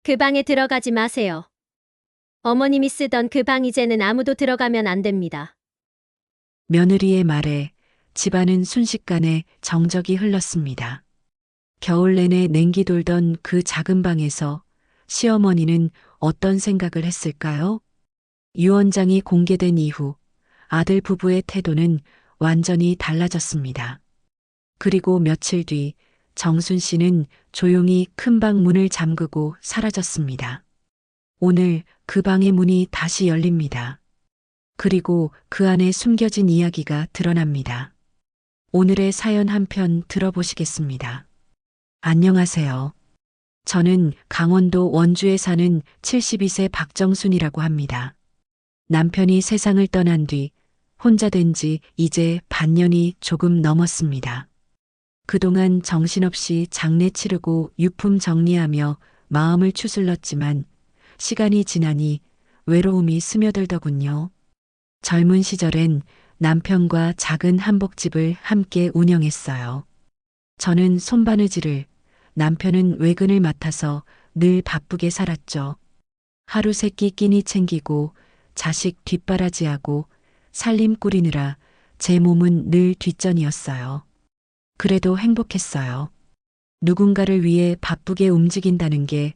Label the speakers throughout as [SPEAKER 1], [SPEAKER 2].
[SPEAKER 1] 그 방에 들어가지 마세요. 어머님이 쓰던 그 방 이제는 아무도 들어가면 안 됩니다.
[SPEAKER 2] 며느리의 말에 집안은 순식간에 정적이 흘렀습니다. 겨울 내내 냉기 돌던 그 작은 방에서 시어머니는 어떤 생각을 했을까요? 유언장이 공개된 이후 아들 부부의 태도는 완전히 달라졌습니다. 그리고 며칠 뒤 정순 씨는 조용히 큰 방 문을 잠그고 사라졌습니다. 오늘 그 방의 문이 다시 열립니다. 그리고 그 안에 숨겨진 이야기가 드러납니다. 오늘의 사연 한 편 들어보시겠습니다. 안녕하세요. 저는 강원도 원주에 사는 72세 박정순이라고 합니다. 남편이 세상을 떠난 뒤 혼자 된 지 이제 반년이 조금 넘었습니다. 그동안 정신없이 장례 치르고 유품 정리하며 마음을 추슬렀지만 시간이 지나니 외로움이 스며들더군요. 젊은 시절엔 남편과 작은 한복집을 함께 운영했어요. 저는 손바느질을, 남편은 외근을 맡아서 늘 바쁘게 살았죠. 하루 세끼 끼니 챙기고 자식 뒷바라지하고 살림 꾸리느라 제 몸은 늘 뒷전이었어요. 그래도 행복했어요. 누군가를 위해 바쁘게 움직인다는 게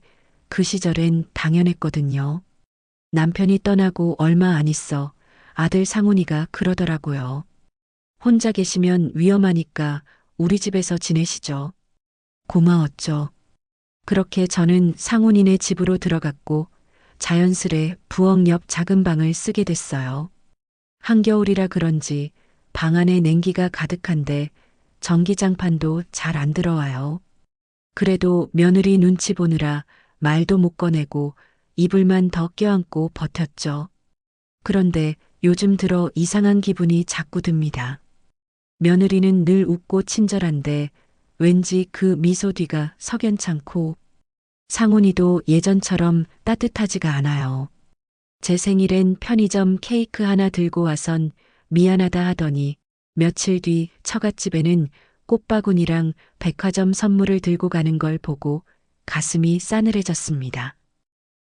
[SPEAKER 2] 그 시절엔 당연했거든요. 남편이 떠나고 얼마 안 있어 아들 상훈이가 그러더라고요. 혼자 계시면 위험하니까 우리 집에서 지내시죠. 고마웠죠. 그렇게 저는 상훈이네 집으로 들어갔고 자연스레 부엌 옆 작은 방을 쓰게 됐어요. 한겨울이라 그런지 방 안에 냉기가 가득한데 전기장판도 잘 안 들어와요. 그래도 며느리 눈치 보느라 말도 못 꺼내고 이불만 더 껴안고 버텼죠. 그런데 요즘 들어 이상한 기분이 자꾸 듭니다. 며느리는 늘 웃고 친절한데 왠지 그 미소 뒤가 석연찮고 상훈이도 예전처럼 따뜻하지가 않아요. 제 생일엔 편의점 케이크 하나 들고 와선 미안하다 하더니 며칠 뒤 처갓집에는 꽃바구니랑 백화점 선물을 들고 가는 걸 보고 가슴이 싸늘해졌습니다.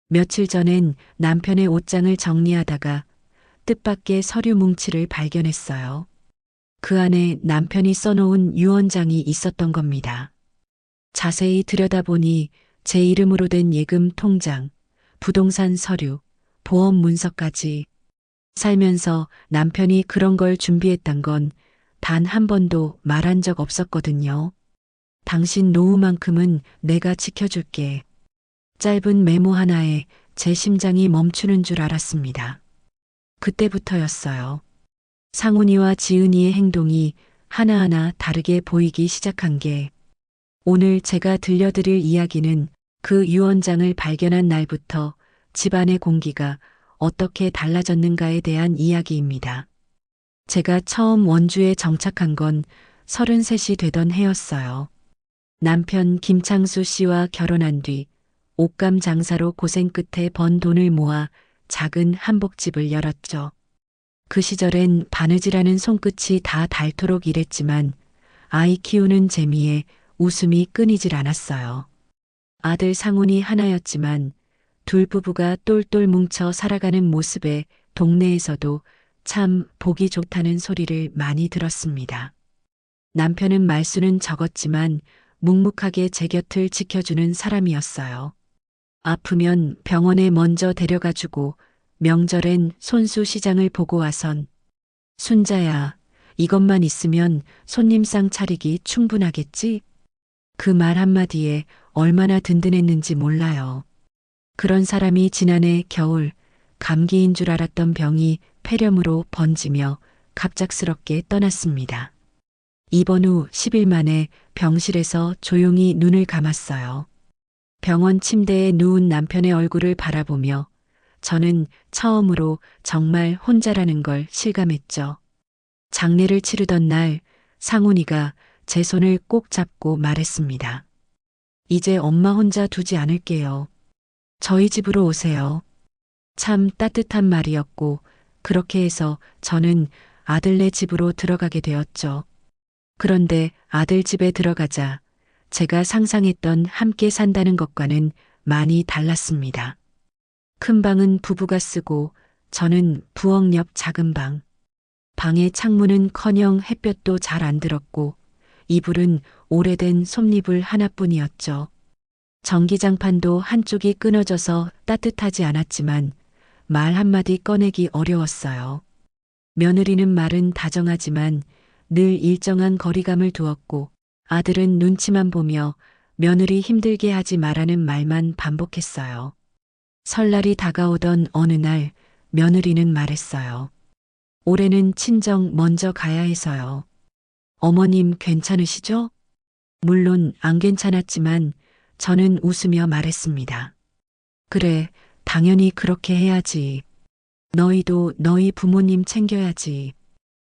[SPEAKER 2] 며칠 전엔 남편의 옷장을 정리하다가 뜻밖의 서류 뭉치를 발견했어요. 그 안에 남편이 써놓은 유언장이 있었던 겁니다. 자세히 들여다보니 제 이름으로 된 예금 통장, 부동산 서류, 보험 문서까지. 살면서 남편이 그런 걸 준비했단 건 단 한 번도 말한 적 없었거든요. 당신 노후만큼은 내가 지켜줄게. 짧은 메모 하나에 제 심장이 멈추는 줄 알았습니다. 그때부터였어요. 상훈이와 지은이의 행동이 하나하나 다르게 보이기 시작한 게 오늘 제가 들려드릴 이야기는 그 유언장을 발견한 날부터 집안의 공기가 어떻게 달라졌는가에 대한 이야기입니다. 제가 처음 원주에 정착한 건 33이 되던 해였어요. 남편 김창수 씨와 결혼한 뒤 옷감 장사로 고생 끝에 번 돈을 모아 작은 한복집을 열었죠. 그 시절엔 바느질하는 손끝이 다 닳도록 일했지만 아이 키우는 재미에 웃음이 끊이질 않았어요. 아들 상훈이 하나였지만 둘 부부가 똘똘 뭉쳐 살아가는 모습에 동네에서도 참 보기 좋다는 소리를 많이 들었습니다. 남편은 말수는 적었지만 묵묵하게 제 곁을 지켜주는 사람이었어요. 아프면 병원에 먼저 데려가주고 명절엔 손수 시장을 보고 와선 순자야, 이것만 있으면 손님상 차리기 충분하겠지? 그 말 한마디에 얼마나 든든했는지 몰라요. 그런 사람이 지난해 겨울 감기인 줄 알았던 병이 폐렴으로 번지며 갑작스럽게 떠났습니다. 입원 후 10일 만에 병실에서 조용히 눈을 감았어요. 병원 침대에 누운 남편의 얼굴을 바라보며 저는 처음으로 정말 혼자라는 걸 실감했죠. 장례를 치르던 날 상훈이가 제 손을 꼭 잡고 말했습니다. 이제 엄마 혼자 두지 않을게요. 저희 집으로 오세요. 참 따뜻한 말이었고 그렇게 해서 저는 아들네 집으로 들어가게 되었죠. 그런데 아들 집에 들어가자 제가 상상했던 함께 산다는 것과는 많이 달랐습니다. 큰 방은 부부가 쓰고 저는 부엌 옆 작은 방. 방의 창문은커녕 햇볕도 잘 안 들었고 이불은 오래된 솜니불 하나뿐이었죠. 전기장판도 한쪽이 끊어져서 따뜻하지 않았지만 말 한마디 꺼내기 어려웠어요. 며느리는 말은 다정하지만 늘 일정한 거리감을 두었고 아들은 눈치만 보며 며느리 힘들게 하지 말라는 말만 반복했어요. 설날이 다가오던 어느 날 며느리는 말했어요. 올해는 친정 먼저 가야 해서요. 어머님 괜찮으시죠? 물론 안 괜찮았지만 저는 웃으며 말했습니다. 그래, 당연히 그렇게 해야지. 너희도 너희 부모님 챙겨야지.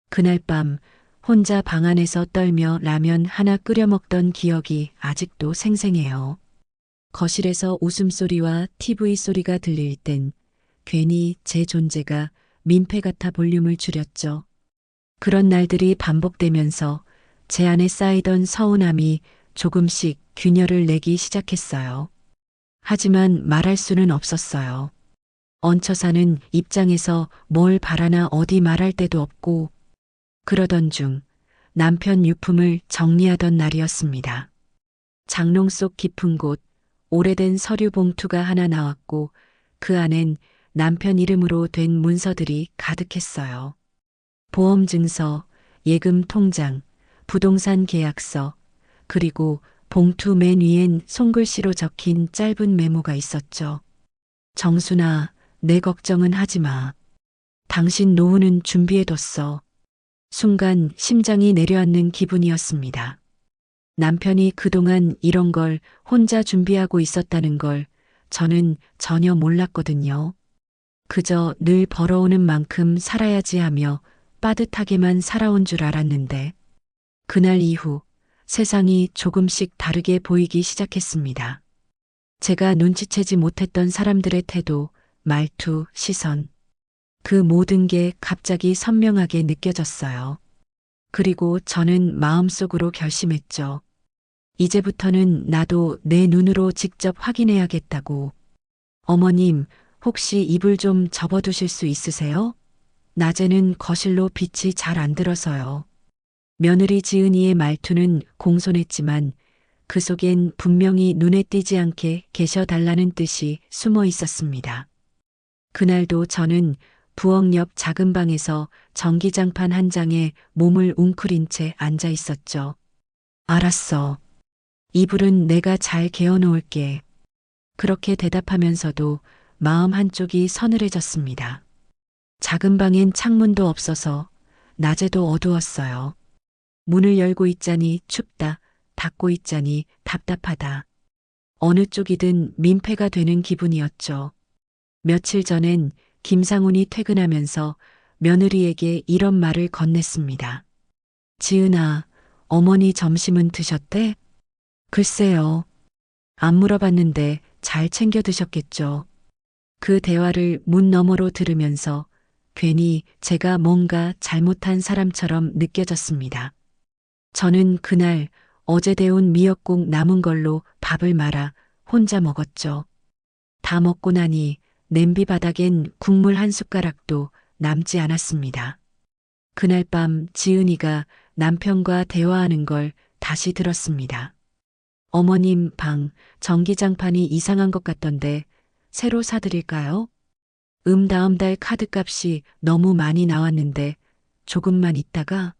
[SPEAKER 2] 그날 밤 혼자 방 안에서 떨며 라면 하나 끓여 먹던 기억이 아직도 생생해요. 거실에서 웃음소리와 TV 소리가 들릴 땐 괜히 제 존재가 민폐 같아 볼륨을 줄였죠. 그런 날들이 반복되면서 제 안에 쌓이던 서운함이 조금씩 균열을 내기 시작했어요. 하지만 말할 수는 없었어요. 얹혀 사는 입장에서 뭘 바라나 어디 말할 데도 없고 그러던 중 남편 유품을 정리하던 날이었습니다. 장롱 속 깊은 곳 오래된 서류 봉투가 하나 나왔고 그 안엔 남편 이름으로 된 문서들이 가득했어요. 보험증서, 예금 통장, 부동산 계약서, 그리고 봉투 맨 위엔 손글씨로 적힌 짧은 메모가 있었죠. 정순아, 내 걱정은 하지 마. 당신 노후는 준비해뒀어. 순간 심장이 내려앉는 기분이었습니다. 남편이 그동안 이런 걸 혼자 준비하고 있었다는 걸 저는 전혀 몰랐거든요. 그저 늘 벌어오는 만큼 살아야지 하며 빠듯하게만 살아온 줄 알았는데 그날 이후 세상이 조금씩 다르게 보이기 시작했습니다. 제가 눈치채지 못했던 사람들의 태도, 말투, 시선. 그 모든 게 갑자기 선명하게 느껴졌어요. 그리고 저는 마음속으로 결심했죠. 이제부터는 나도 내 눈으로 직접 확인해야겠다고. 어머님, 혹시 이불 좀 접어두실 수 있으세요? 낮에는 거실로 빛이 잘 안 들어서요. 며느리 지은이의 말투는 공손했지만 그 속엔 분명히 눈에 띄지 않게 계셔달라는 뜻이 숨어 있었습니다. 그날도 저는 부엌 옆 작은 방에서 전기장판 한 장에 몸을 웅크린 채 앉아 있었죠. 알았어. 이불은 내가 잘 개어놓을게. 그렇게 대답하면서도 마음 한쪽이 서늘해졌습니다. 작은 방엔 창문도 없어서 낮에도 어두웠어요. 문을 열고 있자니 춥다, 닫고 있자니 답답하다. 어느 쪽이든 민폐가 되는 기분이었죠. 며칠 전엔 김상훈이 퇴근하면서 며느리에게 이런 말을 건넸습니다. 지은아, 어머니 점심은 드셨대? 글쎄요. 안 물어봤는데 잘 챙겨 드셨겠죠. 그 대화를 문 너머로 들으면서 괜히 제가 뭔가 잘못한 사람처럼 느껴졌습니다. 저는 그날 어제 데운 미역국 남은 걸로 밥을 말아 혼자 먹었죠. 다 먹고 나니 냄비 바닥엔 국물 한 숟가락도 남지 않았습니다. 그날 밤 지은이가 남편과 대화하는 걸 다시 들었습니다. 어머님 방 전기장판이 이상한 것 같던데 새로 사드릴까요? 다음 달 카드값이 너무 많이 나왔는데 조금만 있다가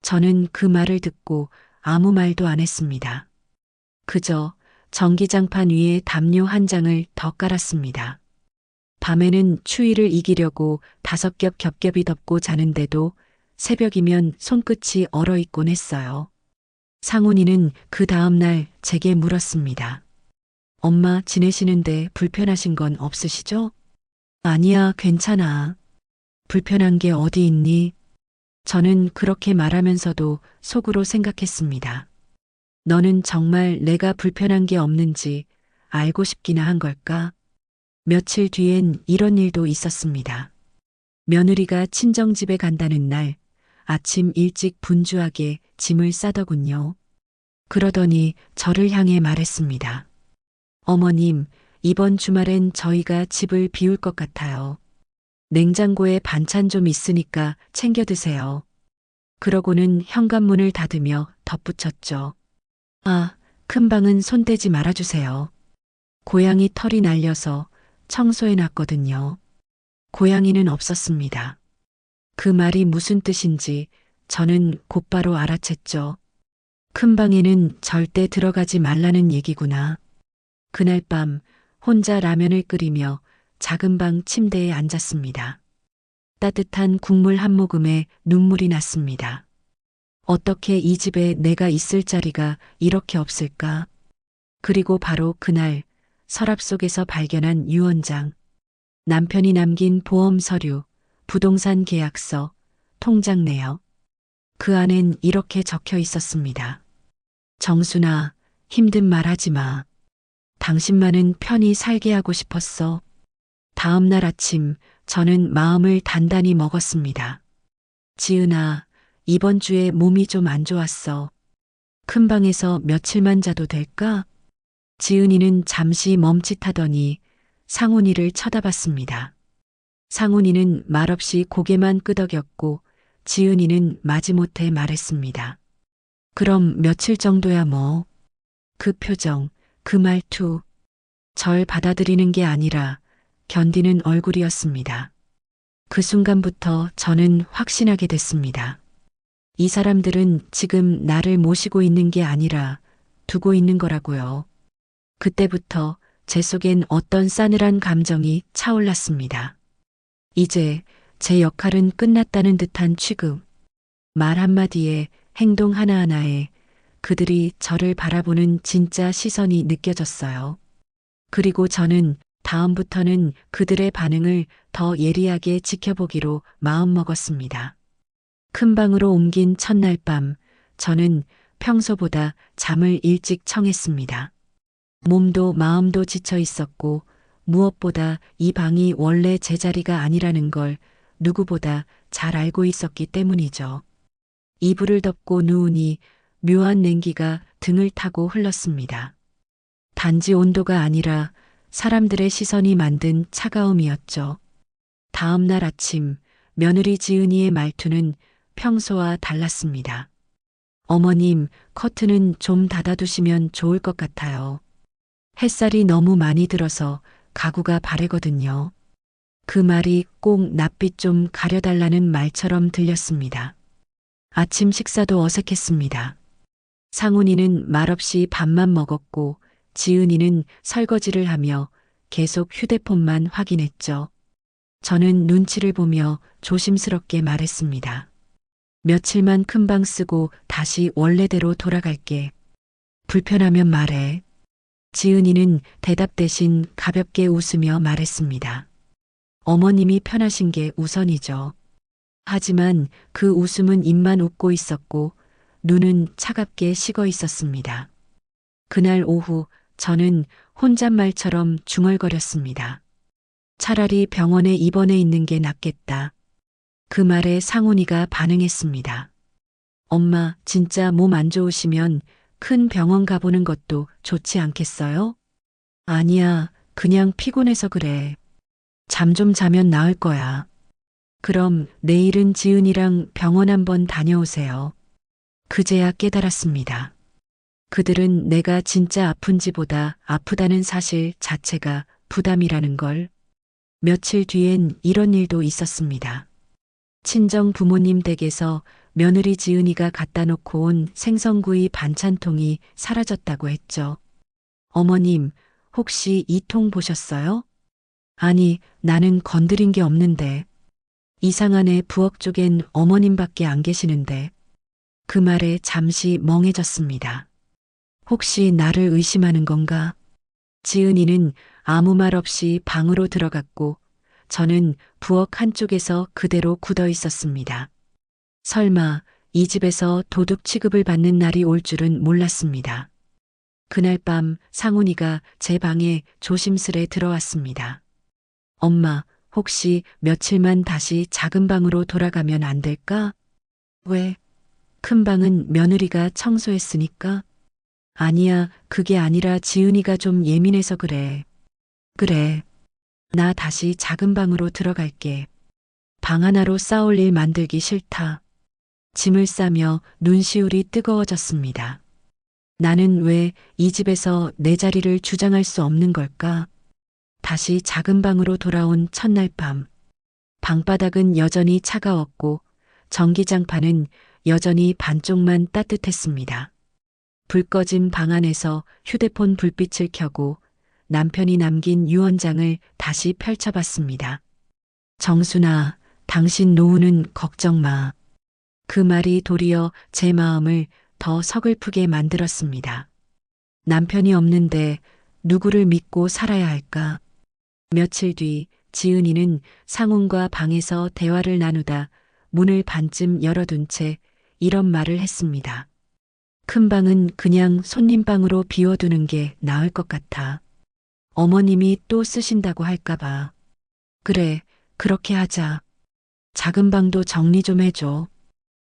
[SPEAKER 2] 저는 그 말을 듣고 아무 말도 안 했습니다. 그저 전기장판 위에 담요 한 장을 더 깔았습니다. 밤에는 추위를 이기려고 5겹 겹겹이 덮고 자는데도 새벽이면 손끝이 얼어있곤 했어요. 상훈이는 그 다음날 제게 물었습니다. 엄마 지내시는데 불편하신 건 없으시죠? 아니야, 괜찮아. 불편한 게 어디 있니? 저는 그렇게 말하면서도 속으로 생각했습니다. 너는 정말 내가 불편한 게 없는지 알고 싶기나 한 걸까? 며칠 뒤엔 이런 일도 있었습니다. 며느리가 친정집에 간다는 날 아침 일찍 분주하게 짐을 싸더군요. 그러더니 저를 향해 말했습니다. 어머님, 이번 주말엔 저희가 집을 비울 것 같아요. 냉장고에 반찬 좀 있으니까 챙겨 드세요. 그러고는 현관문을 닫으며 덧붙였죠. 아, 큰 방은 손대지 말아주세요. 고양이 털이 날려서 청소해 놨거든요. 고양이는 없었습니다. 그 말이 무슨 뜻인지 저는 곧바로 알아챘죠. 큰 방에는 절대 들어가지 말라는 얘기구나. 그날 밤 혼자 라면을 끓이며 작은 방 침대에 앉았습니다. 따뜻한 국물 한 모금에 눈물이 났습니다. 어떻게 이 집에 내가 있을 자리가 이렇게 없을까? 그리고 바로 그날 서랍 속에서 발견한 유언장. 남편이 남긴 보험 서류, 부동산 계약서, 통장 내역. 그 안엔 이렇게 적혀 있었습니다. 정순아, 힘든 말 하지 마. 당신만은 편히 살게 하고 싶었어. 다음 날 아침 저는 마음을 단단히 먹었습니다. 지은아, 이번 주에 몸이 좀 안 좋았어. 큰 방에서 며칠만 자도 될까? 지은이는 잠시 멈칫하더니 상훈이를 쳐다봤습니다. 상훈이는 말없이 고개만 끄덕였고 지은이는 마지못해 말했습니다. 그럼 며칠 정도야 뭐. 그 표정, 그 말투, 절 받아들이는 게 아니라 견디는 얼굴이었습니다. 그 순간부터 저는 확신하게 됐습니다. 이 사람들은 지금 나를 모시고 있는 게 아니라 두고 있는 거라고요. 그때부터 제 속엔 어떤 싸늘한 감정이 차올랐습니다. 이제 제 역할은 끝났다는 듯한 취급. 말 한마디에 행동 하나하나에 그들이 저를 바라보는 진짜 시선이 느껴졌어요. 그리고 저는 다음부터는 그들의 반응을 더 예리하게 지켜보기로 마음먹었습니다. 큰 방으로 옮긴 첫날 밤, 저는 평소보다 잠을 일찍 청했습니다. 몸도 마음도 지쳐 있었고, 무엇보다 이 방이 원래 제 자리가 아니라는 걸 누구보다 잘 알고 있었기 때문이죠. 이불을 덮고 누우니 묘한 냉기가 등을 타고 흘렀습니다. 단지 온도가 아니라 사람들의 시선이 만든 차가움이었죠. 다음 날 아침, 며느리 지은이의 말투는 평소와 달랐습니다. 어머님, 커튼은 좀 닫아두시면 좋을 것 같아요. 햇살이 너무 많이 들어서 가구가 바래거든요. 그 말이 꼭 낯빛 좀 가려달라는 말처럼 들렸습니다. 아침 식사도 어색했습니다. 상훈이는 말없이 밥만 먹었고 지은이는 설거지를 하며 계속 휴대폰만 확인했죠. 저는 눈치를 보며 조심스럽게 말했습니다. 며칠만 큰방 쓰고 다시 원래대로 돌아갈게. 불편하면 말해. 지은이는 대답 대신 가볍게 웃으며 말했습니다. 어머님이 편하신 게 우선이죠. 하지만 그 웃음은 입만 웃고 있었고 눈은 차갑게 식어 있었습니다. 그날 오후 저는 혼잣말처럼 중얼거렸습니다. 차라리 병원에 입원해 있는 게 낫겠다. 그 말에 상훈이가 반응했습니다. 엄마, 진짜 몸 안 좋으시면 큰 병원 가보는 것도 좋지 않겠어요? 아니야, 그냥 피곤해서 그래. 잠 좀 자면 나을 거야. 그럼 내일은 지은이랑 병원 한번 다녀오세요. 그제야 깨달았습니다. 그들은 내가 진짜 아픈지보다 아프다는 사실 자체가 부담이라는 걸. 며칠 뒤엔 이런 일도 있었습니다. 친정 부모님 댁에서 며느리 지은이가 갖다 놓고 온 생선구이 반찬통이 사라졌다고 했죠. 어머님, 혹시 이 통 보셨어요? 아니, 나는 건드린 게 없는데. 이상하네. 부엌 쪽엔 어머님밖에 안 계시는데. 그 말에 잠시 멍해졌습니다. 혹시 나를 의심하는 건가? 지은이는 아무 말 없이 방으로 들어갔고 저는 부엌 한쪽에서 그대로 굳어 있었습니다. 설마 이 집에서 도둑 취급을 받는 날이 올 줄은 몰랐습니다. 그날 밤 상훈이가 제 방에 조심스레 들어왔습니다. 엄마, 혹시 며칠만 다시 작은 방으로 돌아가면 안 될까? 왜? 큰 방은 며느리가 청소했으니까? 아니야, 그게 아니라 지은이가 좀 예민해서 그래. 그래. 나 다시 작은 방으로 들어갈게. 방 하나로 싸울 일 만들기 싫다. 짐을 싸며 눈시울이 뜨거워졌습니다. 나는 왜 이 집에서 내 자리를 주장할 수 없는 걸까? 다시 작은 방으로 돌아온 첫날 밤. 방바닥은 여전히 차가웠고 전기장판은 여전히 반쪽만 따뜻했습니다. 불 꺼진 방 안에서 휴대폰 불빛을 켜고 남편이 남긴 유언장을 다시 펼쳐봤습니다. 정순아, 당신 노후는 걱정 마. 그 말이 도리어 제 마음을 더 서글프게 만들었습니다. 남편이 없는데 누구를 믿고 살아야 할까? 며칠 뒤 지은이는 상훈과 방에서 대화를 나누다 문을 반쯤 열어둔 채 이런 말을 했습니다. 큰 방은 그냥 손님방으로 비워두는 게 나을 것 같아. 어머님이 또 쓰신다고 할까봐. 그래, 그렇게 하자. 작은 방도 정리 좀 해줘.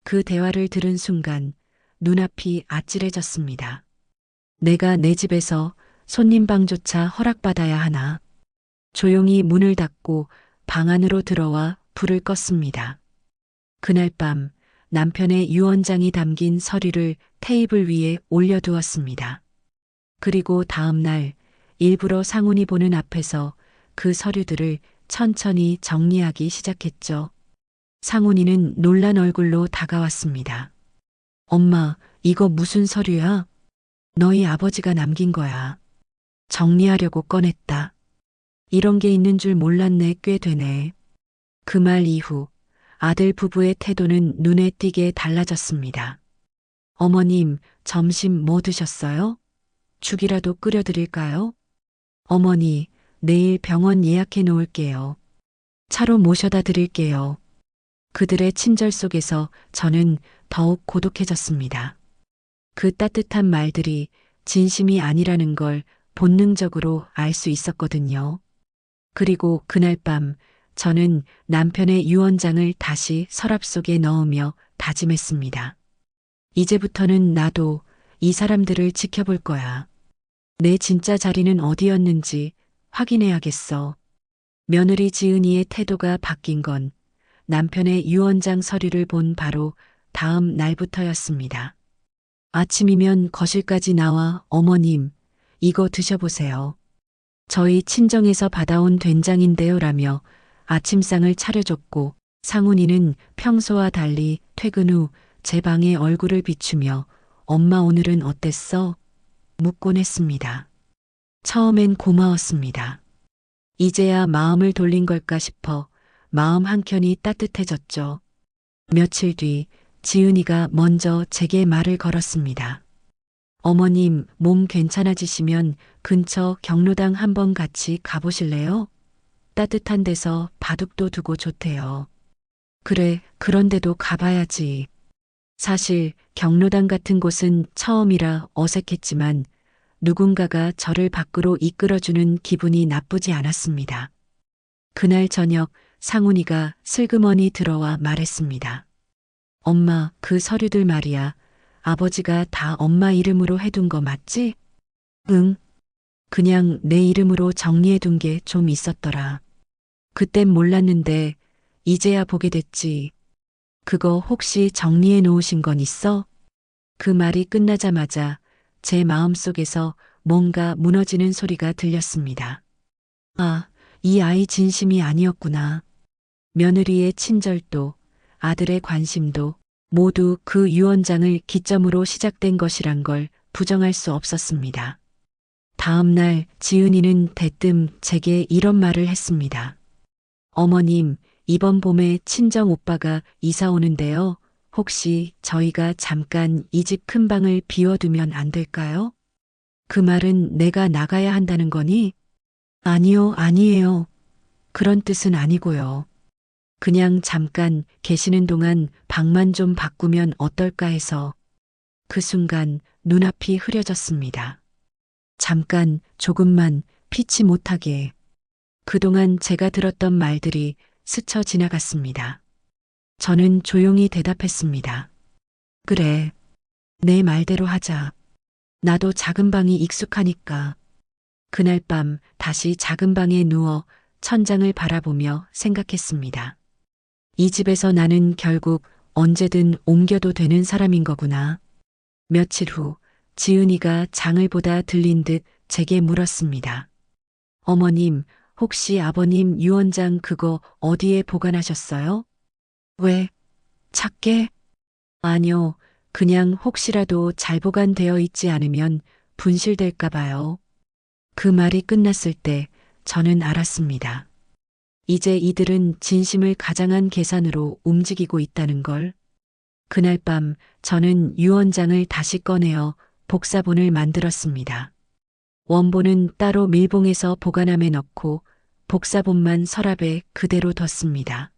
[SPEAKER 2] 그 대화를 들은 순간 눈앞이 아찔해졌습니다. 내가 내 집에서 손님방조차 허락받아야 하나. 조용히 문을 닫고 방 안으로 들어와 불을 껐습니다. 그날 밤 남편의 유언장이 담긴 서류를 테이블 위에 올려두었습니다. 그리고 다음 날 일부러 상훈이 보는 앞에서 그 서류들을 천천히 정리하기 시작했죠. 상훈이는 놀란 얼굴로 다가왔습니다. 엄마, 이거 무슨 서류야? 너희 아버지가 남긴 거야. 정리하려고 꺼냈다. 이런 게 있는 줄 몰랐네. 꽤 되네. 그 말 이후 아들 부부의 태도는 눈에 띄게 달라졌습니다. 어머님, 점심 뭐 드셨어요? 죽이라도 끓여드릴까요? 어머니, 내일 병원 예약해 놓을게요. 차로 모셔다 드릴게요. 그들의 친절 속에서 저는 더욱 고독해졌습니다. 그 따뜻한 말들이 진심이 아니라는 걸 본능적으로 알 수 있었거든요. 그리고 그날 밤 저는 남편의 유언장을 다시 서랍 속에 넣으며 다짐했습니다. 이제부터는 나도 이 사람들을 지켜볼 거야. 내 진짜 자리는 어디였는지 확인해야겠어. 며느리 지은이의 태도가 바뀐 건 남편의 유언장 서류를 본 바로 다음 날부터였습니다. 아침이면 거실까지 나와 어머님, 이거 드셔보세요. 저희 친정에서 받아온 된장인데요 라며 아침상을 차려줬고 상훈이는 평소와 달리 퇴근 후 제 방에 얼굴을 비추며 엄마 오늘은 어땠어? 묻곤 했습니다. 처음엔 고마웠습니다. 이제야 마음을 돌린 걸까 싶어 마음 한켠이 따뜻해졌죠. 며칠 뒤 지은이가 먼저 제게 말을 걸었습니다. 어머님, 몸 괜찮아지시면 근처 경로당 한번 같이 가보실래요? 따뜻한 데서 바둑도 두고 좋대요. 그래, 그런데도 가봐야지. 사실 경로당 같은 곳은 처음이라 어색했지만 누군가가 저를 밖으로 이끌어주는 기분이 나쁘지 않았습니다. 그날 저녁 상훈이가 슬그머니 들어와 말했습니다. 엄마, 그 서류들 말이야. 아버지가 다 엄마 이름으로 해둔 거 맞지? 응. 그냥 내 이름으로 정리해둔 게 좀 있었더라. 그땐 몰랐는데 이제야 보게 됐지. 그거 혹시 정리해 놓으신 건 있어? 그 말이 끝나자마자 제 마음속에서 뭔가 무너지는 소리가 들렸습니다. 아, 이 아이 진심이 아니었구나. 며느리의 친절도 아들의 관심도 모두 그 유언장을 기점으로 시작된 것이란 걸 부정할 수 없었습니다. 다음 날 지은이는 대뜸 제게 이런 말을 했습니다. 어머님, 이번 봄에 친정 오빠가 이사 오는데요. 혹시 저희가 잠깐 이 집 큰 방을 비워두면 안 될까요? 그 말은 내가 나가야 한다는 거니? 아니요, 아니에요. 그런 뜻은 아니고요. 그냥 잠깐 계시는 동안 방만 좀 바꾸면 어떨까 해서. 그 순간 눈앞이 흐려졌습니다. 잠깐, 조금만, 피치 못하게. 그동안 제가 들었던 말들이 스쳐 지나갔습니다. 저는 조용히 대답했습니다. 그래, 내 말대로 하자. 나도 작은 방이 익숙하니까. 그날 밤 다시 작은 방에 누워 천장을 바라보며 생각했습니다. 이 집에서 나는 결국 언제든 옮겨도 되는 사람인 거구나. 며칠 후 지은이가 장을 보다 들린 듯 제게 물었습니다. 어머님, 혹시 아버님 유언장 그거 어디에 보관하셨어요? 왜? 찾게? 아니요. 그냥 혹시라도 잘 보관되어 있지 않으면 분실될까 봐요. 그 말이 끝났을 때 저는 알았습니다. 이제 이들은 진심을 가장한 계산으로 움직이고 있다는 걸. 그날 밤 저는 유언장을 다시 꺼내어 복사본을 만들었습니다. 원본은 따로 밀봉해서 보관함에 넣고 복사본만 서랍에 그대로 뒀습니다.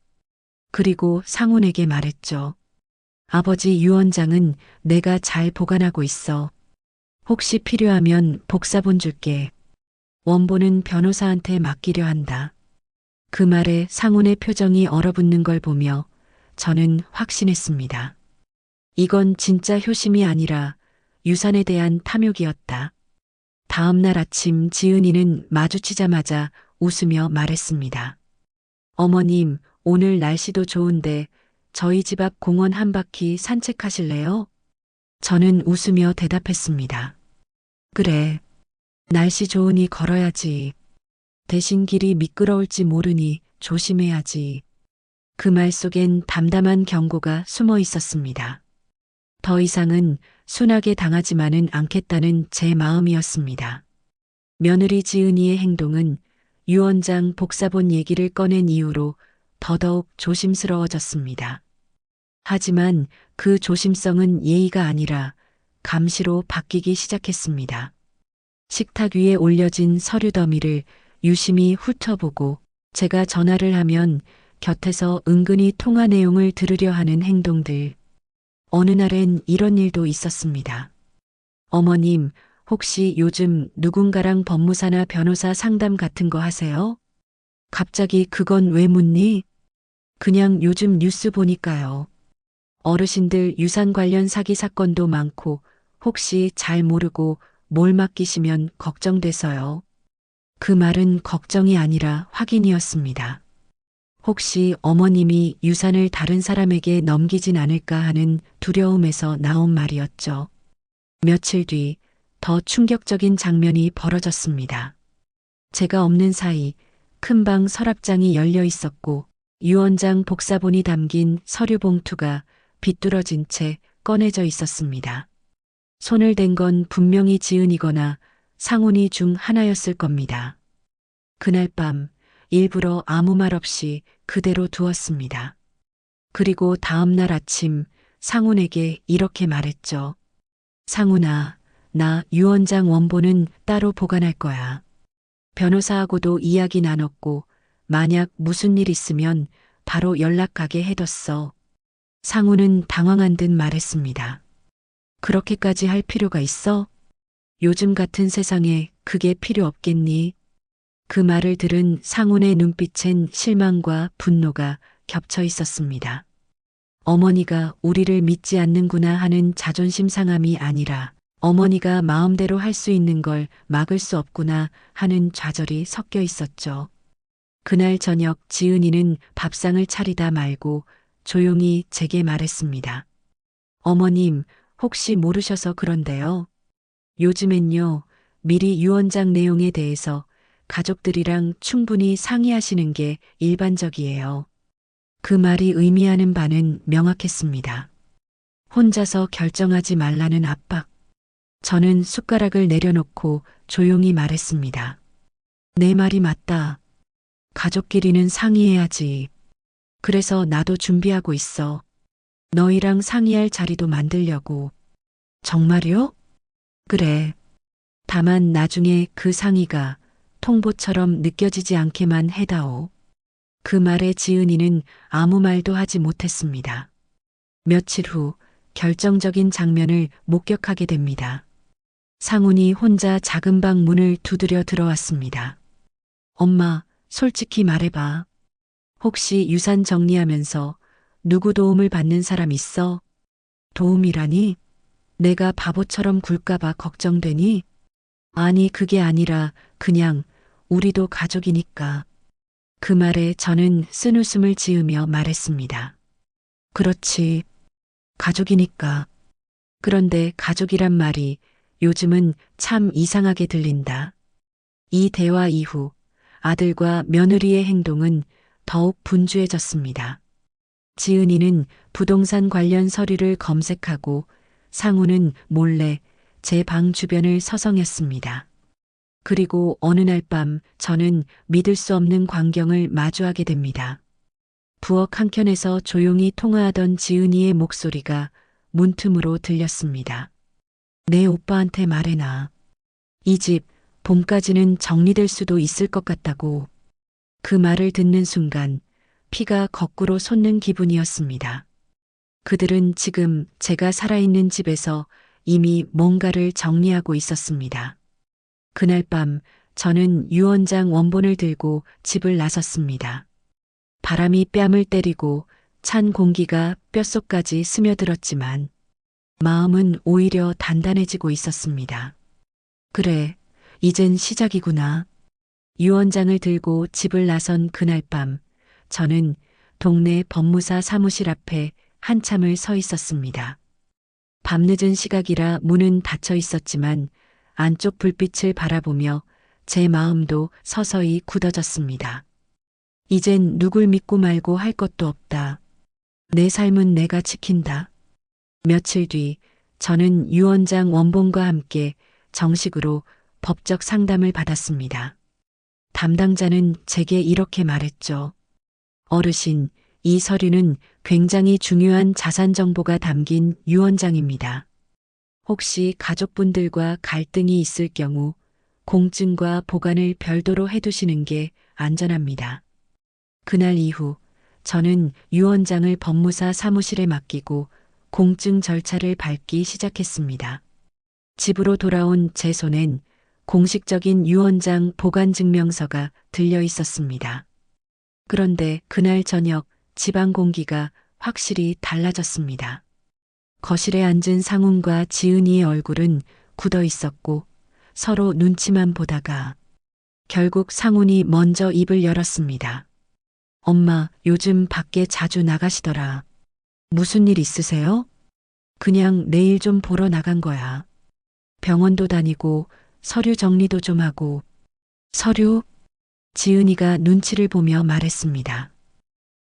[SPEAKER 2] 그리고 상훈에게 말했죠. 아버지 유언장은 내가 잘 보관하고 있어. 혹시 필요하면 복사본 줄게. 원본은 변호사한테 맡기려 한다. 그 말에 상훈의 표정이 얼어붙는 걸 보며 저는 확신했습니다. 이건 진짜 효심이 아니라 유산에 대한 탐욕이었다. 다음 날 아침 지은이는 마주치자마자 웃으며 말했습니다. 어머님, 오늘 날씨도 좋은데 저희 집 앞 공원 한 바퀴 산책하실래요? 저는 웃으며 대답했습니다. 그래. 날씨 좋으니 걸어야지. 대신 길이 미끄러울지 모르니 조심해야지. 그 말 속엔 담담한 경고가 숨어 있었습니다. 더 이상은 순하게 당하지만은 않겠다는 제 마음이었습니다. 며느리 지은이의 행동은 유언장 복사본 얘기를 꺼낸 이후로 더더욱 조심스러워졌습니다. 하지만 그 조심성은 예의가 아니라 감시로 바뀌기 시작했습니다. 식탁 위에 올려진 서류 더미를 유심히 훑어보고 제가 전화를 하면 곁에서 은근히 통화 내용을 들으려 하는 행동들. 어느 날엔 이런 일도 있었습니다. 어머님, 혹시 요즘 누군가랑 법무사나 변호사 상담 같은 거 하세요? 갑자기 그건 왜 묻니? 그냥 요즘 뉴스 보니까요. 어르신들 유산 관련 사기 사건도 많고 혹시 잘 모르고 뭘 맡기시면 걱정돼서요. 그 말은 걱정이 아니라 확인이었습니다. 혹시 어머님이 유산을 다른 사람에게 넘기진 않을까 하는 두려움에서 나온 말이었죠. 며칠 뒤 더 충격적인 장면이 벌어졌습니다. 제가 없는 사이 큰 방 서랍장이 열려 있었고 유언장 복사본이 담긴 서류 봉투가 비뚤어진 채 꺼내져 있었습니다. 손을 댄 건 분명히 지은이거나 상훈이 중 하나였을 겁니다. 그날 밤 일부러 아무 말 없이 그대로 두었습니다. 그리고 다음 날 아침 상훈에게 이렇게 말했죠. 상훈아, 나 유언장 원본은 따로 보관할 거야. 변호사하고도 이야기 나눴고 만약 무슨 일 있으면 바로 연락 가게 해뒀어. 상훈은 당황한 듯 말했습니다. 그렇게까지 할 필요가 있어? 요즘 같은 세상에 그게 필요 없겠니? 그 말을 들은 상훈의 눈빛엔 실망과 분노가 겹쳐 있었습니다. 어머니가 우리를 믿지 않는구나 하는 자존심 상함이 아니라 어머니가 마음대로 할 수 있는 걸 막을 수 없구나 하는 좌절이 섞여 있었죠. 그날 저녁 지은이는 밥상을 차리다 말고 조용히 제게 말했습니다. 어머님, 혹시 모르셔서 그런데요. 요즘엔요, 미리 유언장 내용에 대해서 가족들이랑 충분히 상의하시는 게 일반적이에요. 그 말이 의미하는 바는 명확했습니다. 혼자서 결정하지 말라는 압박. 저는 숟가락을 내려놓고 조용히 말했습니다. 내 말이 맞다. 가족끼리는 상의해야지. 그래서 나도 준비하고 있어. 너희랑 상의할 자리도 만들려고. 정말요? 그래. 다만 나중에 그 상의가 통보처럼 느껴지지 않게만 해다오. 그 말에 지은이는 아무 말도 하지 못했습니다. 며칠 후 결정적인 장면을 목격하게 됩니다. 상훈이 혼자 작은 방 문을 두드려 들어왔습니다. 엄마, 솔직히 말해봐. 혹시 유산 정리하면서 누구 도움을 받는 사람 있어? 도움이라니? 내가 바보처럼 굴까봐 걱정되니? 아니, 그게 아니라 그냥 우리도 가족이니까. 그 말에 저는 쓴웃음을 지으며 말했습니다. 그렇지. 가족이니까. 그런데 가족이란 말이 요즘은 참 이상하게 들린다. 이 대화 이후 아들과 며느리의 행동은 더욱 분주해졌습니다. 지은이는 부동산 관련 서류를 검색하고 상우는 몰래 제 방 주변을 서성였습니다. 그리고 어느 날 밤 저는 믿을 수 없는 광경을 마주하게 됩니다. 부엌 한켠에서 조용히 통화하던 지은이의 목소리가 문틈으로 들렸습니다. 내 오빠한테 말해놔. 이 집 봄까지는 정리될 수도 있을 것 같다고. 그 말을 듣는 순간 피가 거꾸로 솟는 기분이었습니다. 그들은 지금 제가 살아있는 집에서 이미 뭔가를 정리하고 있었습니다. 그날 밤 저는 유언장 원본을 들고 집을 나섰습니다. 바람이 뺨을 때리고 찬 공기가 뼛속까지 스며들었지만 마음은 오히려 단단해지고 있었습니다. 그래, 이젠 시작이구나. 유언장을 들고 집을 나선 그날 밤 저는 동네 법무사 사무실 앞에 한참을 서 있었습니다. 밤늦은 시각이라 문은 닫혀 있었지만 안쪽 불빛을 바라보며 제 마음도 서서히 굳어졌습니다. 이젠 누굴 믿고 말고 할 것도 없다. 내 삶은 내가 지킨다. 며칠 뒤 저는 유언장 원본과 함께 정식으로 법적 상담을 받았습니다. 담당자는 제게 이렇게 말했죠. 어르신, 이 서류는 굉장히 중요한 자산 정보가 담긴 유언장입니다. 혹시 가족분들과 갈등이 있을 경우 공증과 보관을 별도로 해두시는 게 안전합니다. 그날 이후 저는 유언장을 법무사 사무실에 맡기고 공증 절차를 밟기 시작했습니다. 집으로 돌아온 제 손엔 공식적인 유언장 보관 증명서가 들려 있었습니다. 그런데 그날 저녁 집안 공기가 확실히 달라졌습니다. 거실에 앉은 상훈과 지은이의 얼굴은 굳어 있었고 서로 눈치만 보다가 결국 상훈이 먼저 입을 열었습니다. 엄마, 요즘 밖에 자주 나가시더라. 무슨 일 있으세요? 그냥 내일 좀 보러 나간 거야. 병원도 다니고 서류 정리도 좀 하고. 서류? 지은이가 눈치를 보며 말했습니다.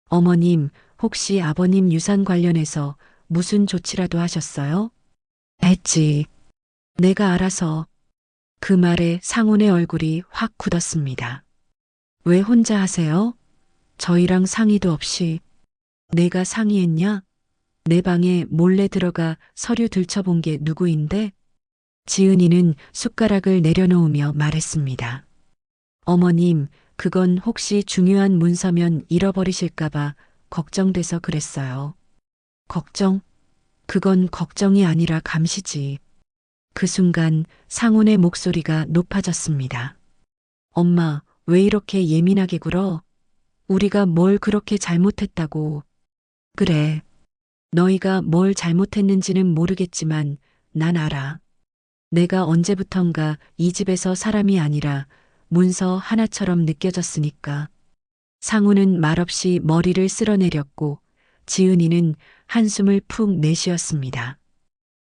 [SPEAKER 2] 어머님, 혹시 아버님 유산 관련해서 무슨 조치라도 하셨어요? 했지. 내가 알아서. 그 말에 상훈의 얼굴이 확 굳었습니다. 왜 혼자 하세요? 저희랑 상의도 없이. 내가 상의했냐? 내 방에 몰래 들어가 서류 들춰본 게 누구인데? 지은이는 숟가락을 내려놓으며 말했습니다. 어머님, 그건 혹시 중요한 문서면 잃어버리실까봐 걱정돼서 그랬어요. 걱정? 그건 걱정이 아니라 감시지. 그 순간 상훈의 목소리가 높아졌습니다. 엄마, 왜 이렇게 예민하게 굴어? 우리가 뭘 그렇게 잘못했다고. 그래. 너희가 뭘 잘못했는지는 모르겠지만 난 알아. 내가 언제부턴가 이 집에서 사람이 아니라 문서 하나처럼 느껴졌으니까. 상우는 말없이 머리를 쓸어내렸고 지은이는 한숨을 푹 내쉬었습니다.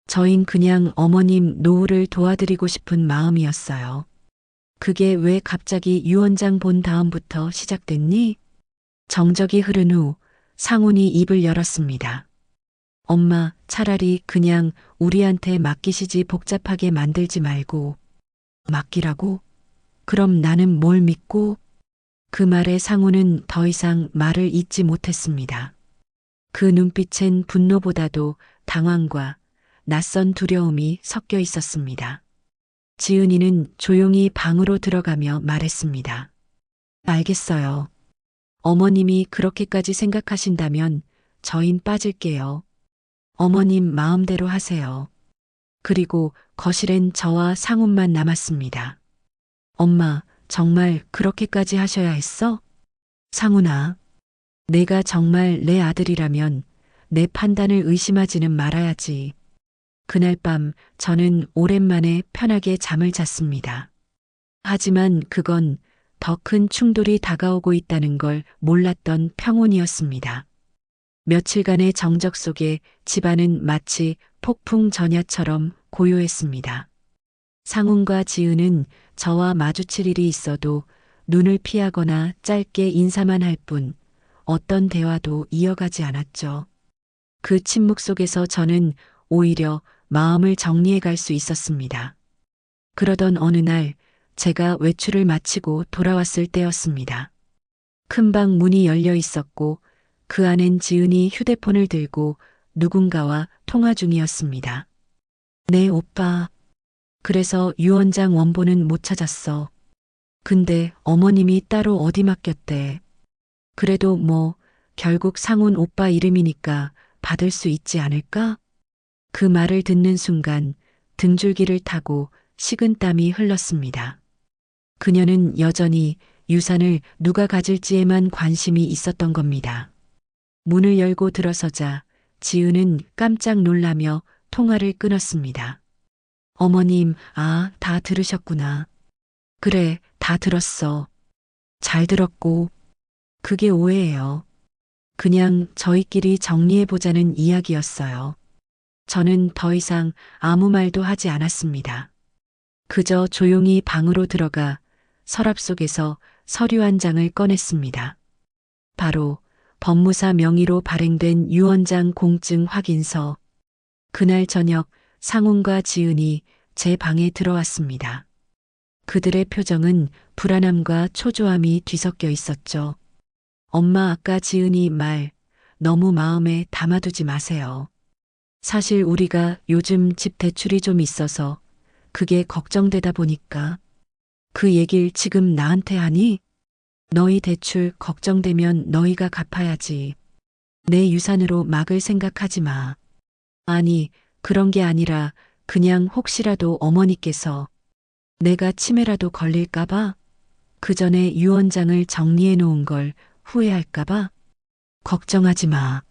[SPEAKER 2] 저흰 그냥 어머님 노후를 도와드리고 싶은 마음이었어요. 그게 왜 갑자기 유언장 본 다음부터 시작됐니? 정적이 흐른 후 상훈이 입을 열었습니다. 엄마, 차라리 그냥 우리한테 맡기시지 복잡하게 만들지 말고. 맡기라고? 그럼 나는 뭘 믿고? 그 말에 상훈은 더 이상 말을 잇지 못했습니다. 그 눈빛엔 분노보다도 당황과 낯선 두려움이 섞여 있었습니다. 지은이는 조용히 방으로 들어가며 말했습니다. 알겠어요. 어머님이 그렇게까지 생각하신다면 저흰 빠질게요. 어머님 마음대로 하세요. 그리고 거실엔 저와 상훈만 남았습니다. 엄마, 정말 그렇게까지 하셔야 했어? 상훈아, 내가 정말 내 아들이라면 내 판단을 의심하지는 말아야지. 그날 밤 저는 오랜만에 편하게 잠을 잤습니다. 하지만 그건 더 큰 충돌이 다가오고 있다는 걸 몰랐던 평온이었습니다. 며칠간의 정적 속에 집안은 마치 폭풍 전야처럼 고요했습니다. 상훈과 지은은 저와 마주칠 일이 있어도 눈을 피하거나 짧게 인사만 할 뿐 어떤 대화도 이어가지 않았죠. 그 침묵 속에서 저는 오히려 마음을 정리해 갈 수 있었습니다. 그러던 어느 날 제가 외출을 마치고 돌아왔을 때였습니다. 큰방 문이 열려 있었고 그 안엔 지은이 휴대폰을 들고 누군가와 통화 중이었습니다. 네, 오빠. 그래서 유언장 원본은 못 찾았어. 근데 어머님이 따로 어디 맡겼대. 그래도 뭐 결국 상훈 오빠 이름이니까 받을 수 있지 않을까? 그 말을 듣는 순간 등줄기를 타고 식은땀이 흘렀습니다. 그녀는 여전히 유산을 누가 가질지에만 관심이 있었던 겁니다. 문을 열고 들어서자 지은은 깜짝 놀라며 통화를 끊었습니다. 어머님, 다 들으셨구나. 그래, 다 들었어. 잘 들었고. 그게 오해예요. 그냥 저희끼리 정리해보자는 이야기였어요. 저는 더 이상 아무 말도 하지 않았습니다. 그저 조용히 방으로 들어가 서랍 속에서 서류 한 장을 꺼냈습니다. 바로 법무사 명의로 발행된 유언장 공증 확인서. 그날 저녁 상훈과 지은이 제 방에 들어왔습니다. 그들의 표정은 불안함과 초조함이 뒤섞여 있었죠. 엄마, 아까 지은이 말 너무 마음에 담아두지 마세요. 사실 우리가 요즘 집 대출이 좀 있어서 그게 걱정되다 보니까. 그 얘길 지금 나한테 하니? 너희 대출 걱정되면 너희가 갚아야지. 내 유산으로 막을 생각하지 마. 아니, 그런 게 아니라 그냥 혹시라도 어머니께서 내가 치매라도 걸릴까봐? 그 전에 유언장을 정리해 놓은 걸 후회할까봐? 걱정하지 마.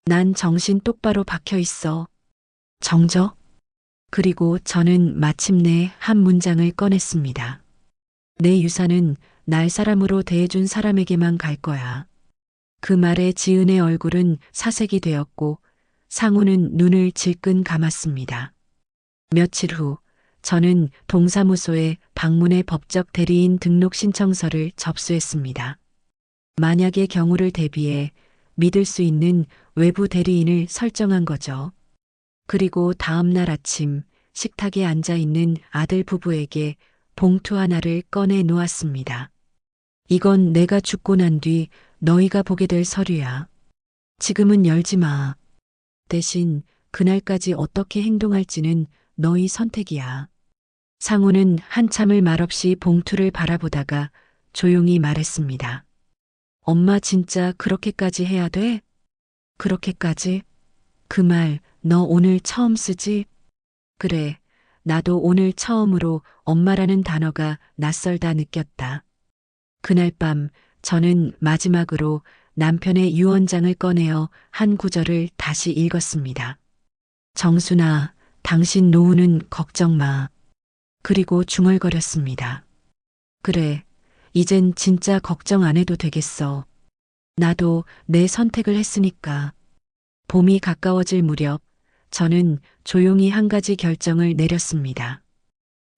[SPEAKER 2] 난 정신 똑바로 박혀 있어. 정적? 그리고 저는 마침내 한 문장을 꺼냈습니다. 내 유산은 날 사람으로 대해준 사람에게만 갈 거야. 그 말에 지은의 얼굴은 사색이 되었고 상훈은 눈을 질끈 감았습니다. 며칠 후 저는 동사무소에 방문해 법적 대리인 등록 신청서를 접수했습니다. 만약의 경우를 대비해 믿을 수 있는 외부 대리인을 설정한 거죠. 그리고 다음 날 아침 식탁에 앉아 있는 아들 부부에게 봉투 하나를 꺼내 놓았습니다. 이건 내가 죽고 난 뒤 너희가 보게 될 서류야. 지금은 열지 마. 대신 그날까지 어떻게 행동할지는 너희 선택이야. 상훈은 한참을 말없이 봉투를 바라보다가 조용히 말했습니다. 엄마, 진짜 그렇게까지 해야 돼? 그렇게까지? 그 말 너 오늘 처음 쓰지? 그래, 나도 오늘 처음으로 엄마라는 단어가 낯설다 느꼈다. 그날 밤 저는 마지막으로 남편의 유언장을 꺼내어 한 구절을 다시 읽었습니다. 정순아, 당신 노후는 걱정 마. 그리고 중얼거렸습니다. 그래, 이젠 진짜 걱정 안 해도 되겠어. 나도 내 선택을 했으니까. 봄이 가까워질 무렵 저는 조용히 한 가지 결정을 내렸습니다.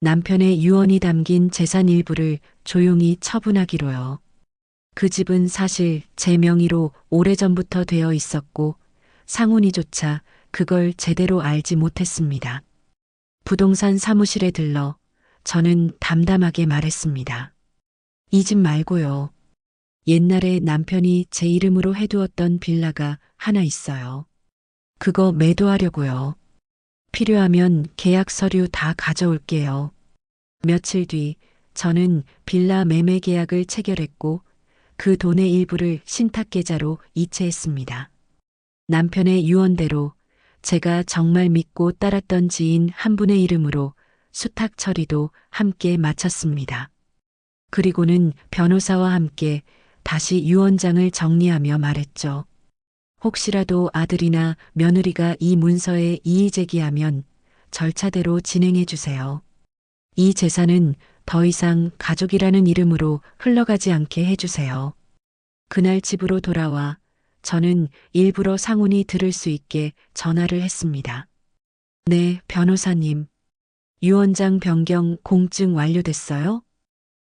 [SPEAKER 2] 남편의 유언이 담긴 재산 일부를 조용히 처분하기로요. 그 집은 사실 제 명의로 오래전부터 되어 있었고 상훈이조차 그걸 제대로 알지 못했습니다. 부동산 사무실에 들러 저는 담담하게 말했습니다. 이 집 말고요. 옛날에 남편이 제 이름으로 해두었던 빌라가 하나 있어요. 그거 매도하려고요. 필요하면 계약 서류 다 가져올게요. 며칠 뒤 저는 빌라 매매 계약을 체결했고 그 돈의 일부를 신탁 계좌로 이체했습니다. 남편의 유언대로 제가 정말 믿고 따랐던 지인 한 분의 이름으로 수탁 처리도 함께 마쳤습니다. 그리고는 변호사와 함께 다시 유언장을 정리하며 말했죠. 혹시라도 아들이나 며느리가 이 문서에 이의 제기하면 절차대로 진행해 주세요. 이 재산은 더 이상 가족이라는 이름으로 흘러가지 않게 해주세요. 그날 집으로 돌아와 저는 일부러 상훈이 들을 수 있게 전화를 했습니다. 네, 변호사님. 유언장 변경 공증 완료됐어요?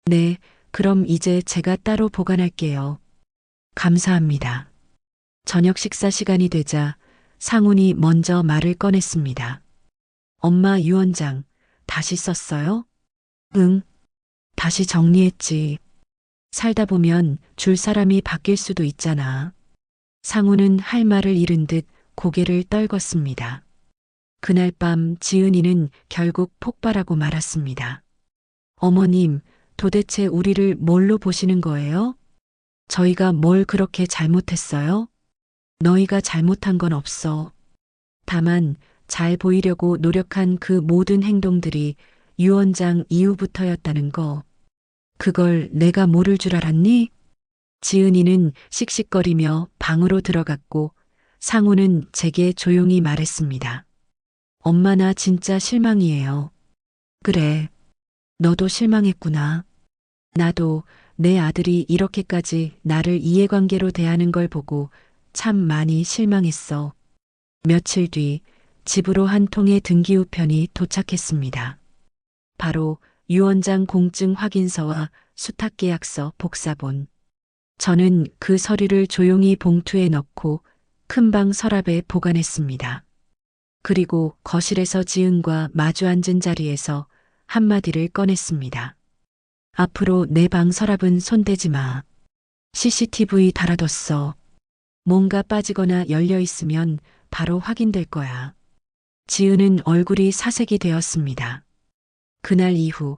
[SPEAKER 2] 네, 그럼 이제 제가 따로 보관할게요. 감사합니다. 저녁 식사 시간이 되자 상훈이 먼저 말을 꺼냈습니다. 엄마 유언장 다시 썼어요? 응, 다시 정리했지. 살다 보면 줄 사람이 바뀔 수도 있잖아. 상우는 할 말을 잃은 듯 고개를 떨궜습니다. 그날 밤 지은이는 결국 폭발하고 말았습니다. 어머님, 도대체 우리를 뭘로 보시는 거예요? 저희가 뭘 그렇게 잘못했어요? 너희가 잘못한 건 없어. 다만 잘 보이려고 노력한 그 모든 행동들이 유언장 이후부터였다는 거. 그걸 내가 모를 줄 알았니? 지은이는 씩씩거리며 방으로 들어갔고 상우는 제게 조용히 말했습니다. 엄마 나 진짜 실망이에요. 그래. 너도 실망했구나. 나도 내 아들이 이렇게까지 나를 이해관계로 대하는 걸 보고 참 많이 실망했어. 며칠 뒤 집으로 한 통의 등기우편이 도착했습니다. 바로 유언장 공증 확인서와 수탁계약서 복사본. 저는 그 서류를 조용히 봉투에 넣고 큰방 서랍에 보관했습니다. 그리고 거실에서 지은과 마주 앉은 자리에서 한마디를 꺼냈습니다. 앞으로 내 방 서랍은 손대지 마. CCTV 달아뒀어. 뭔가 빠지거나 열려 있으면 바로 확인될 거야. 지은은 얼굴이 사색이 되었습니다. 그날 이후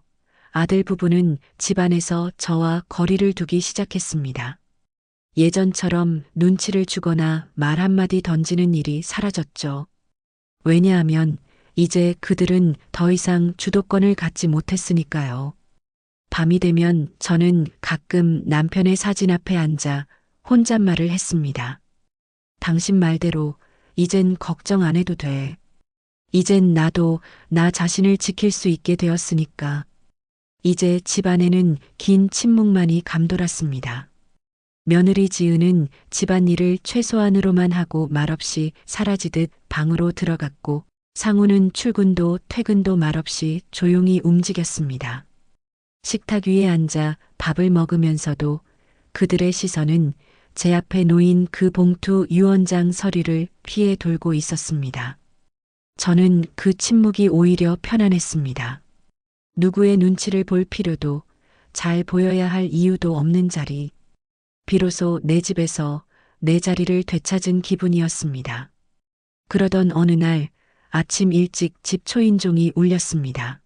[SPEAKER 2] 아들 부부는 집안에서 저와 거리를 두기 시작했습니다. 예전처럼 눈치를 주거나 말 한마디 던지는 일이 사라졌죠. 왜냐하면 이제 그들은 더 이상 주도권을 갖지 못했으니까요. 밤이 되면 저는 가끔 남편의 사진 앞에 앉아 혼잣말을 했습니다. 당신 말대로 이젠 걱정 안 해도 돼. 이젠 나도 나 자신을 지킬 수 있게 되었으니까. 이제 집안에는 긴 침묵만이 감돌았습니다. 며느리 지은은 집안일을 최소한으로만 하고 말없이 사라지듯 방으로 들어갔고 상우는 출근도 퇴근도 말없이 조용히 움직였습니다. 식탁 위에 앉아 밥을 먹으면서도 그들의 시선은 제 앞에 놓인 그 봉투 유언장 서류를 피해 돌고 있었습니다. 저는 그 침묵이 오히려 편안했습니다. 누구의 눈치를 볼 필요도 잘 보여야 할 이유도 없는 자리. 비로소 내 집에서 내 자리를 되찾은 기분이었습니다. 그러던 어느 날 아침 일찍 집 초인종이 울렸습니다.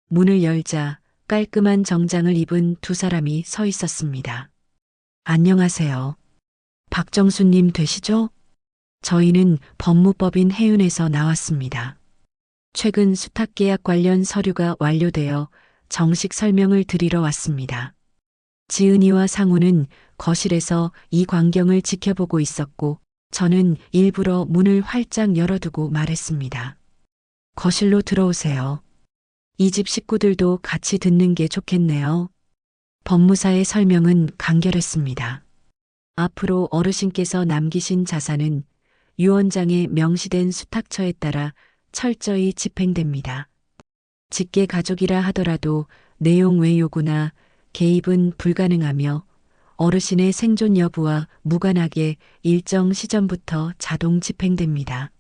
[SPEAKER 2] 문을 열자 깔끔한 정장을 입은 두 사람이 서 있었습니다. 안녕하세요. 박정수님 되시죠? 저희는 법무법인 해운에서 나왔습니다. 최근 수탁계약 관련 서류가 완료되어 정식 설명을 드리러 왔습니다. 지은이와 상우는 거실에서 이 광경을 지켜보고 있었고 저는 일부러 문을 활짝 열어두고 말했습니다. 거실로 들어오세요. 이 집 식구들도 같이 듣는 게 좋겠네요. 법무사의 설명은 간결했습니다. 앞으로 어르신께서 남기신 자산은 유언장에 명시된 수탁처에 따라 철저히 집행됩니다. 직계 가족이라 하더라도 내용 외 요구나 개입은 불가능하며 어르신의 생존 여부와 무관하게 일정 시점부터 자동 집행됩니다.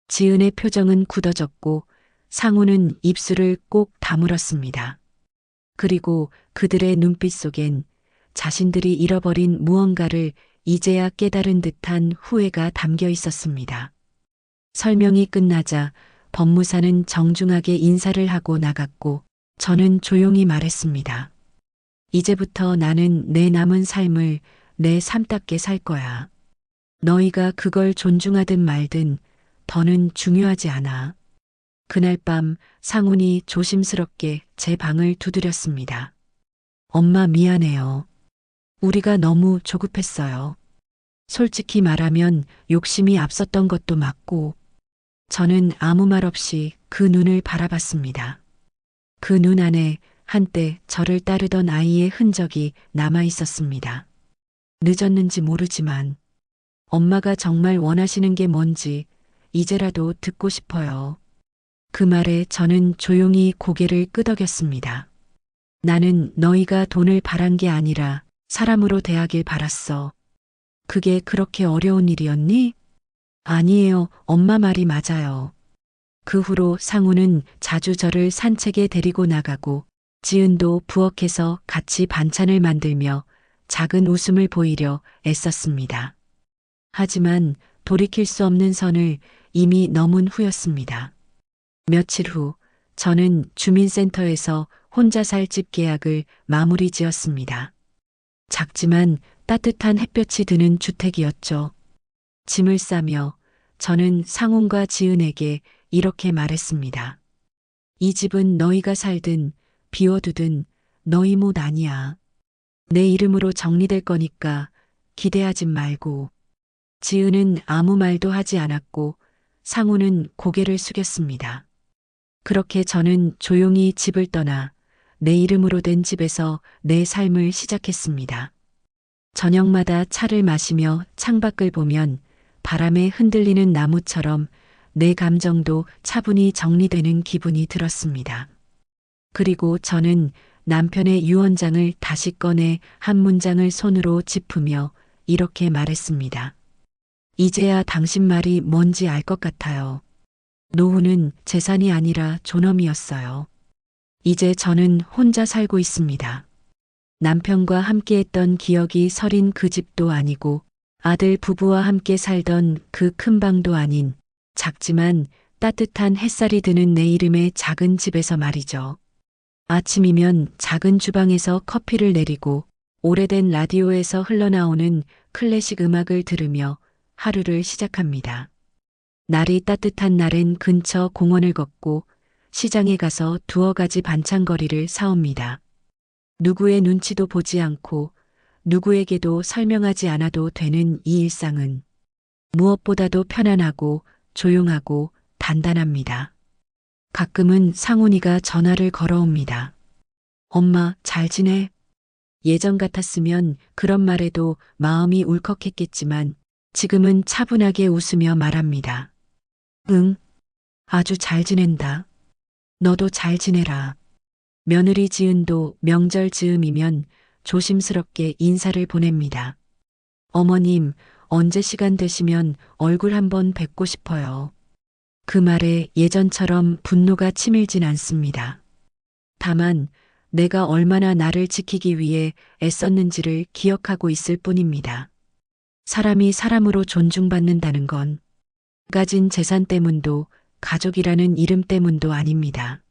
[SPEAKER 2] 지은의 표정은 굳어졌고 상우는 입술을 꼭 다물었습니다. 그리고 그들의 눈빛 속엔 자신들이 잃어버린 무언가를 이제야 깨달은 듯한 후회가 담겨 있었습니다. 설명이 끝나자 법무사는 정중하게 인사를 하고 나갔고 저는 조용히 말했습니다. 이제부터 나는 내 남은 삶을 내 삶답게 살 거야. 너희가 그걸 존중하든 말든 더는 중요하지 않아. 그날 밤 상훈이 조심스럽게 제 방을 두드렸습니다. 엄마 미안해요. 우리가 너무 조급했어요. 솔직히 말하면 욕심이 앞섰던 것도 맞고 저는 아무 말 없이 그 눈을 바라봤습니다. 그 눈 안에 한때 저를 따르던 아이의 흔적이 남아 있었습니다. 늦었는지 모르지만 엄마가 정말 원하시는 게 뭔지 이제라도 듣고 싶어요. 그 말에 저는 조용히 고개를 끄덕였습니다. 나는 너희가 돈을 바란 게 아니라 사람으로 대하길 바랐어. 그게 그렇게 어려운 일이었니? 아니에요. 엄마 말이 맞아요. 그 후로 상우는 자주 저를 산책에 데리고 나가고 지은도 부엌에서 같이 반찬을 만들며 작은 웃음을 보이려 애썼습니다. 하지만 돌이킬 수 없는 선을 이미 넘은 후였습니다. 며칠 후 저는 주민센터에서 혼자 살 집 계약을 마무리 지었습니다. 작지만 따뜻한 햇볕이 드는 주택이었죠. 짐을 싸며 저는 상훈과 지은에게 이렇게 말했습니다. 이 집은 너희가 살든 비워두든 너희 못 아니야. 내 이름으로 정리될 거니까 기대하지 말고. 지은은 아무 말도 하지 않았고 상훈은 고개를 숙였습니다. 그렇게 저는 조용히 집을 떠나 내 이름으로 된 집에서 내 삶을 시작했습니다. 저녁마다 차를 마시며 창밖을 보면 바람에 흔들리는 나무처럼 내 감정도 차분히 정리되는 기분이 들었습니다. 그리고 저는 남편의 유언장을 다시 꺼내 한 문장을 손으로 짚으며 이렇게 말했습니다. 이제야 당신 말이 뭔지 알 것 같아요. 노후는 재산이 아니라 존엄이었어요. 이제 저는 혼자 살고 있습니다. 남편과 함께했던 기억이 서린 그 집도 아니고 아들 부부와 함께 살던 그 큰 방도 아닌 작지만 따뜻한 햇살이 드는 내 이름의 작은 집에서 말이죠. 아침이면 작은 주방에서 커피를 내리고 오래된 라디오에서 흘러나오는 클래식 음악을 들으며 하루를 시작합니다. 날이 따뜻한 날엔 근처 공원을 걷고 시장에 가서 두어 가지 반찬거리를 사옵니다. 누구의 눈치도 보지 않고 누구에게도 설명하지 않아도 되는 이 일상은 무엇보다도 편안하고 조용하고 단단합니다. 가끔은 상훈이가 전화를 걸어옵니다. 엄마, 잘 지내? 예전 같았으면 그런 말에도 마음이 울컥했겠지만 지금은 차분하게 웃으며 말합니다. 응, 아주 잘 지낸다. 너도 잘 지내라. 며느리 지은도 명절 즈음이면 조심스럽게 인사를 보냅니다. 어머님, 언제 시간 되시면 얼굴 한번 뵙고 싶어요. 그 말에 예전처럼 분노가 치밀진 않습니다. 다만 내가 얼마나 나를 지키기 위해 애썼는지를 기억하고 있을 뿐입니다. 사람이 사람으로 존중받는다는 건 가진 재산 때문도 가족이라는 이름 때문도 아닙니다.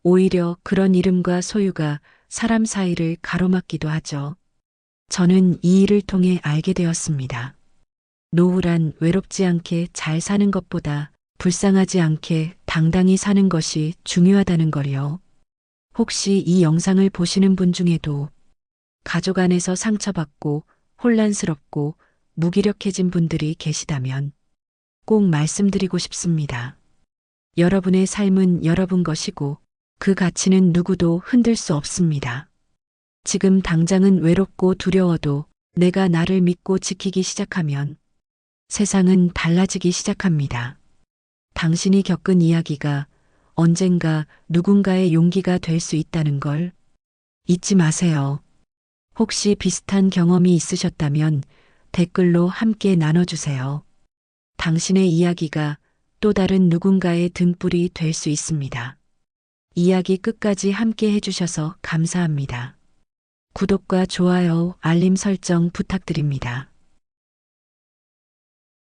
[SPEAKER 2] 오히려 그런 이름과 소유가 사람 사이를 가로막기도 하죠. 저는 이 일을 통해 알게 되었습니다. 노후란 외롭지 않게 잘 사는 것보다 불쌍하지 않게 당당히 사는 것이 중요하다는 걸요. 혹시 이 영상을 보시는 분 중에도 가족 안에서 상처받고 혼란스럽고 무기력해진 분들이 계시다면 꼭 말씀드리고 싶습니다. 여러분의 삶은 여러분 것이고 그 가치는 누구도 흔들 수 없습니다. 지금 당장은 외롭고 두려워도 내가 나를 믿고 지키기 시작하면 세상은 달라지기 시작합니다. 당신이 겪은 이야기가 언젠가 누군가의 용기가 될 수 있다는 걸 잊지 마세요. 혹시 비슷한 경험이 있으셨다면 댓글로 함께 나눠주세요. 당신의 이야기가 또 다른 누군가의 등불이 될 수 있습니다. 이야기 끝까지 함께 해주셔서 감사합니다. 구독과 좋아요, 알림 설정 부탁드립니다.